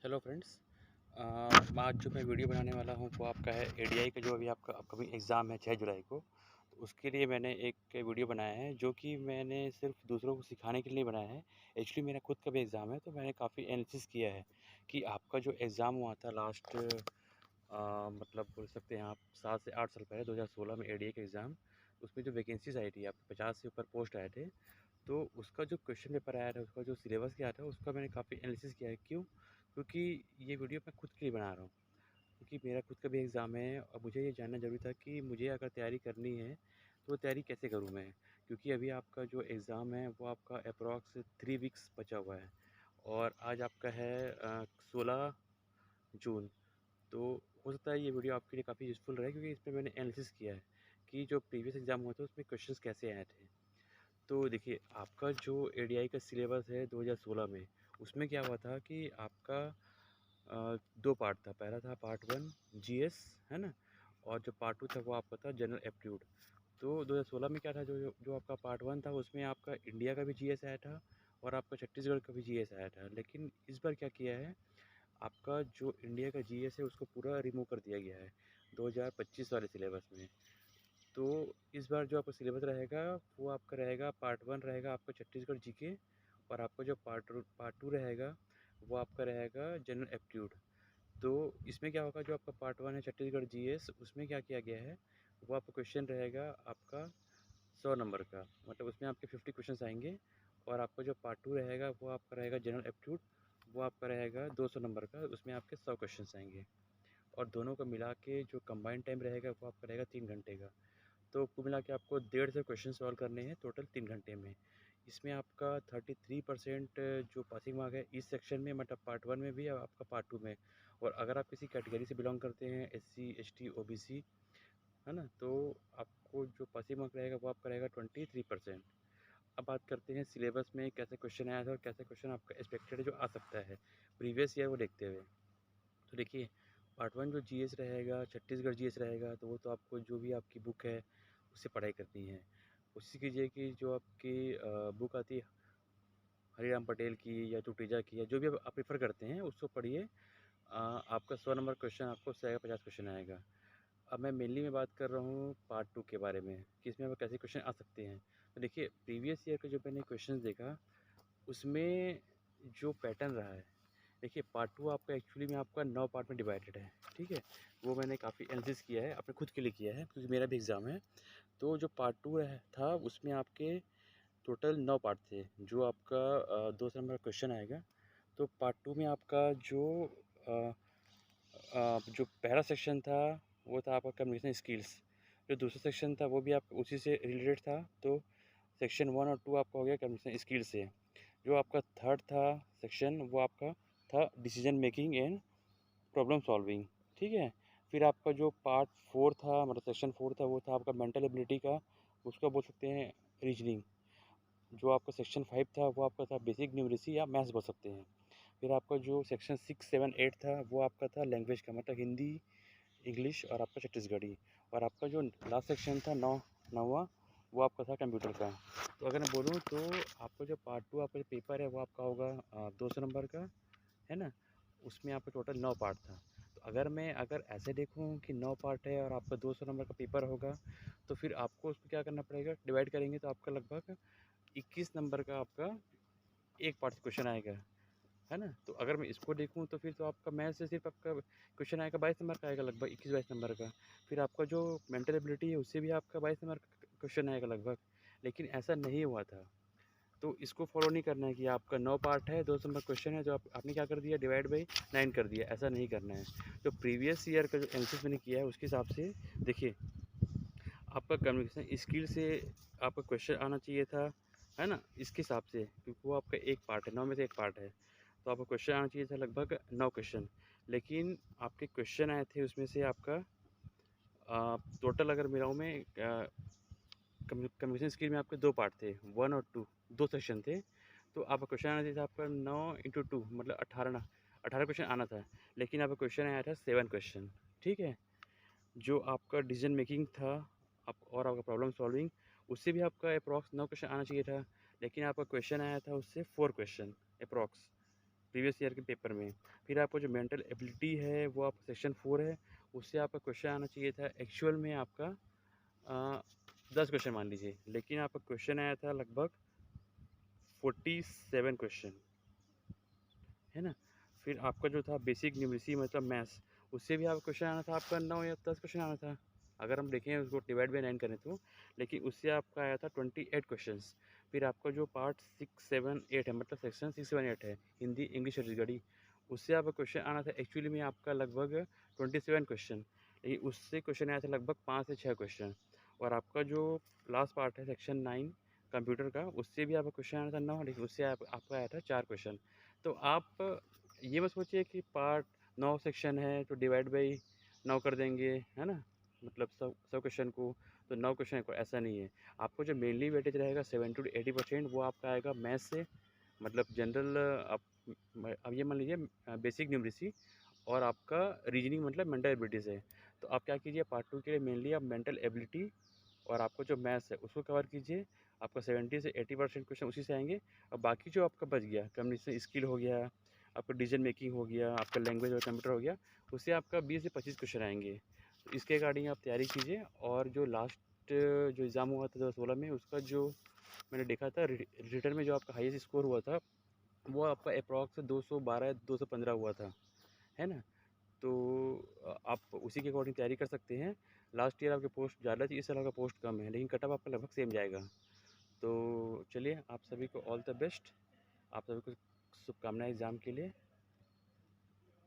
Hello friends. आज जो मैं वीडियो बनाने वाला हूँ वो आपका है एडीआई का जो अभी आपका अपकमिंग एग्ज़ाम है 6 जुलाई को। तो उसके लिए मैंने एक वीडियो बनाया है जो कि मैंने सिर्फ दूसरों को सिखाने के लिए नहीं बनाया है। एक्चुअली मेरा खुद का भी एग्ज़ाम है, तो मैंने काफ़ी एनालिसिस किया है कि आपका जो एग्ज़ाम हुआ था लास्ट मतलब बोल सकते हैं आप 7 से 8 साल पहले 2016 में एडीआई का एग्ज़ाम। उसमें जो वैकेंसीज़ आई थी आपके 50 से ऊपर पोस्ट आए थे। तो उसका जो क्वेश्चन पेपर आया था, उसका जो सिलेबस क्या था, उसका मैंने काफ़ी एनालिसिस किया है। क्यों? क्योंकि ये वीडियो मैं खुद के लिए बना रहा हूँ, क्योंकि मेरा खुद का भी एग्ज़ाम है और मुझे ये जानना ज़रूरी था कि मुझे अगर तैयारी करनी है, तो वो तैयारी कैसे करूँ मैं? क्योंकि अभी आपका जो एग्ज़ाम है, वो आपका अप्रॉक्स 3 वीक्स बचा हुआ है और आज आपका है 16 जून। तो हो सकता है ये वीडियो आपके लिए काफ़ी यूज़फुल रहे, क्योंकि इसमें मैंने एनालिसिस किया है कि जो प्रीवियस एग्ज़ाम हुआ था, उसमें क्वेश्चंस कैसे आए थे। तो देखिए, आपका जो एडीआई का सिलेबस है 2016 में, उसमें क्या हुआ था कि आपका 2 पार्ट था। पहला था पार्ट 1 जीएस, है ना? और जो पार्ट 2 था वो आपका था जनरल एप्टीट्यूड। तो 2016 में क्या था, जो जो जो आपका पार्ट 1 था उसमें आपका इंडिया का भी जीएस आया था और आपका छत्तीसगढ़ का भी जीएस आया था। लेकिन इस बार क्या किया है, आपका जो इंडिया का जीएस है उसको पूरा रिमूव कर दिया गया है 2025 वाले सिलेबस में। तो इस बार जो आपका सिलेबस रहेगा वो आपका रहेगा पार्ट 1 रहेगा आपका छत्तीसगढ़ जीके, और आपका जो पार्ट 2 रहेगा वो आपका रहेगा जनरल एप्टीट्यूड। तो इसमें क्या होगा, जो आपका पार्ट 1 है छत्तीसगढ़ जीएस, उसमें क्या किया गया है, वो आपका क्वेश्चन रहेगा आपका 100 नंबर का, मतलब उसमें आपके 50 क्वेश्चन आएंगे। और आपका जो पार्ट 2 रहेगा वो आपका रहेगा जनरल एप्टीट्यूड, वो आपका रहेगा 200 नंबर का, उसमें आपके 100 क्वेश्चन आएंगे। और दोनों को मिला के जो कंबाइंड टाइम रहेगा वो आपका रहेगा 3 घंटे का। तो कुल मिला के आपको 150 क्वेश्चन सॉल्व करने हैं टोटल 3 घंटे में। इसमें आपका 33% जो पासिंग मार्क है इस सेक्शन में, मतलब पार्ट 1 में भी और आपका पार्ट 2 में। और अगर आप किसी कैटेगरी से बिलोंग करते हैं, एससी एसटी ओबीसी, है ना, तो आपको जो पासिंग मार्क रहेगा वो आपका रहेगा 23%। अब बात करते हैं सिलेबस में कैसे क्वेश्चन आया था और कैसे क्वेश्चन आपका एक्सपेक्टेड है जो आ सकता है प्रीवियस ईयर वो देखते हुए। तो देखिए, पार्ट 1 जो जीएस रहेगा, छत्तीसगढ़ जीएस रहेगा, तो वो तो आपको जो भी आपकी बुक है उससे पढ़ाई करनी है। कोशिश कीजिए कि जो आपकी बुक आती है हरिराम पटेल की या टूटेजा की या जो भी आप प्रेफर करते हैं उसको पढ़िए। आपका 100 नंबर क्वेश्चन आपको उससे आएगा, 50 क्वेश्चन आएगा। अब मैं मेनली मैं बात कर रहा हूँ पार्ट 2 के बारे में कि इसमें कैसे क्वेश्चन आ सकते हैं। तो देखिए, प्रीवियस ईयर का जो मैंने क्वेश्चन देखा उसमें जो पैटर्न रहा है, देखिए पार्ट 2 आपका एक्चुअली में आपका 9 पार्ट में डिवाइडेड है, ठीक है? वो मैंने काफ़ी एनालिसिस किया है, अपने खुद के लिए किया है क्योंकि मेरा भी एग्ज़ाम है। तो जो पार्ट 2 है था उसमें आपके टोटल 9 पार्ट थे, जो आपका 200 नंबर का क्वेश्चन आएगा। तो पार्ट 2 में आपका अ जो पहला सेक्शन था वो था आपका कम्युनिकेशन स्किल्स। जो दूसरा सेक्शन था वो भी आप उसी से रिलेटेड था। तो सेक्शन 1 और 2 आपका हो गया कम्युनिकेशन स्किल से। जो आपका थर्ड था सेक्शन, वो आपका था decision making and problem solving, ठीक है? फिर आपका जो पार्ट 4 था, मतलब सेक्शन 4 था, वो था आपका मेंटल एबिलिटी का, उसका बोल सकते हैं रीजनिंग। जो आपका सेक्शन 5 था वो आपका था बेसिक न्यूमरेसी या मैथ्स बोल सकते हैं। फिर आपका जो सेक्शन 6, 7, 8 था वो आपका था लैंग्वेज का, मतलब हिंदी, इंग्लिश और आपका छत्तीसगढ़ी। और आपका जो लास्ट सेक्शन था 9वां, वो आपका था कंप्यूटर का। तो अगर मैं बोलूँ तो आपका जो पार्ट 2 आपका जो पेपर है वो आपका होगा 200 नंबर का, है ना? उसमें आपका टोटल 9 पार्ट था। तो अगर ऐसे देखूँ कि 9 पार्ट है और आपका 200 नंबर का पेपर होगा, तो फिर आपको उसको क्या करना पड़ेगा, डिवाइड करेंगे तो आपका लगभग 21 नंबर का आपका एक पार्ट से क्वेश्चन आएगा, है ना? तो अगर मैं इसको देखूँ तो फिर तो आपका मैथ से सिर्फ आपका क्वेश्चन आएगा 22 नंबर का, आएगा लगभग 21-22 नंबर का। फिर आपका जो मेंटल एबिलिटी है उससे भी आपका 22 नंबर का क्वेश्चन आएगा लगभग। लेकिन ऐसा नहीं हुआ था। तो इसको फॉलो नहीं करना है कि आपका 9 पार्ट है, 200 नंबर क्वेश्चन है, जो आपने क्या कर दिया, डिवाइड बाई 9 कर दिया, ऐसा नहीं करना है। जो प्रीवियस ईयर का जो एनालिसिस मैंने किया है उसके हिसाब से देखिए, आपका कम्युनिकेशन स्किल से आपका क्वेश्चन आना चाहिए था, है ना? इसके हिसाब से, क्योंकि वो आपका एक पार्ट है, 9 में से एक पार्ट है। तो आपका क्वेश्चन आना चाहिए था लगभग 9 क्वेश्चन। लेकिन आपके क्वेश्चन आए थे उसमें से आपका टोटल अगर मिलाऊँ मैं, कम्युनिकेशन स्किल में आपके 2 पार्ट थे, 1 और 2, 2 सेक्शन थे। तो आपका क्वेश्चन आना चाहिए था आपका 9 इंटू 2, मतलब 18 क्वेश्चन आना था। लेकिन आपका क्वेश्चन आया था 7 क्वेश्चन, ठीक है? जो आपका डिसीजन मेकिंग था आप और आपका प्रॉब्लम सॉल्विंग, उससे भी आपका अप्रॉक्स 9 क्वेश्चन आना चाहिए था। लेकिन आपका क्वेश्चन आया था उससे 4 क्वेश्चन अप्रॉक्स, प्रीवियस ईयर के पेपर में। फिर आपको जो मेंटल एबिलिटी है वो आपका सेक्शन 4 है, उससे आपका क्वेश्चन आना चाहिए था एक्चुअल में आपका 10 क्वेश्चन मान लीजिए, लेकिन आपका क्वेश्चन आया था लगभग 47 क्वेश्चन, है ना। फिर आपका जो था बेसिक न्यूमेरिसी मतलब मैथ्स, उससे भी आपका क्वेश्चन आना था आपका 9 या 10 क्वेश्चन आना था, अगर हम देखें उसको डिवाइड बाई 9 करें तो। लेकिन उससे आपका आया था 28 क्वेश्चंस। फिर आपका जो पार्ट 6, 7, 8 है, मतलब सेक्शन 6, 7, 8 है, हिंदी, इंग्लिश, छत्तीसगढ़ी, उससे आपका क्वेश्चन आना था एक्चुअली में आपका लगभग 27 क्वेश्चन, लेकिन उससे क्वेश्चन आया था लगभग 5 से 6 क्वेश्चन। और आपका जो लास्ट पार्ट है सेक्शन 9 कंप्यूटर का, उससे भी आपका क्वेश्चन आना था 9, लेकिन उससे आपका आया था 4 क्वेश्चन। तो आप ये मत सोचिए कि पार्ट 9 सेक्शन है तो डिवाइड बाई 9 कर देंगे, है ना, मतलब 100 क्वेश्चन को तो 9 क्वेश्चन को, ऐसा नहीं है। आपको जो मेनली वेटेज रहेगा 70 to 80% वो आपका आएगा मैथ्स से, मतलब जनरल। आप अब ये मान लीजिए बेसिक न्यूमरेसी और आपका रीजनिंग मतलब मेंटल एबिलिटी से। तो आप क्या कीजिए, पार्ट 2 के लिए मेनली आप मेंटल एबिलिटी और आपको जो मैथ्स है उसको कवर कीजिए। आपका 70 से 80% क्वेश्चन उसी से आएंगे। और बाकी जो आपका बच गया, कम्युनिकेशन स्किल हो गया, आपका डिसीजन मेकिंग हो गया, आपका लैंग्वेज और कंप्यूटर हो गया, उससे आपका 20 से 25 क्वेश्चन आएंगे। तो इसके अकॉर्डिंग आप तैयारी कीजिए। और जो लास्ट जो एग्ज़ाम हुआ था 2016 में, उसका जो मैंने देखा था रिटर्न में जो आपका हाईएस्ट स्कोर हुआ था वो आपका अप्रॉक्स 212 215 हुआ था, है ना। तो आप उसी के अकॉर्डिंग तैयारी कर सकते हैं। लास्ट ईयर आपके पोस्ट ज़्यादा थी, इस साल आपका पोस्ट कम है, लेकिन कटअप आपका लगभग सेम जाएगा। तो चलिए, आप सभी को ऑल द बेस्ट, आप सभी को शुभकामनाएं एग्ज़ाम के लिए।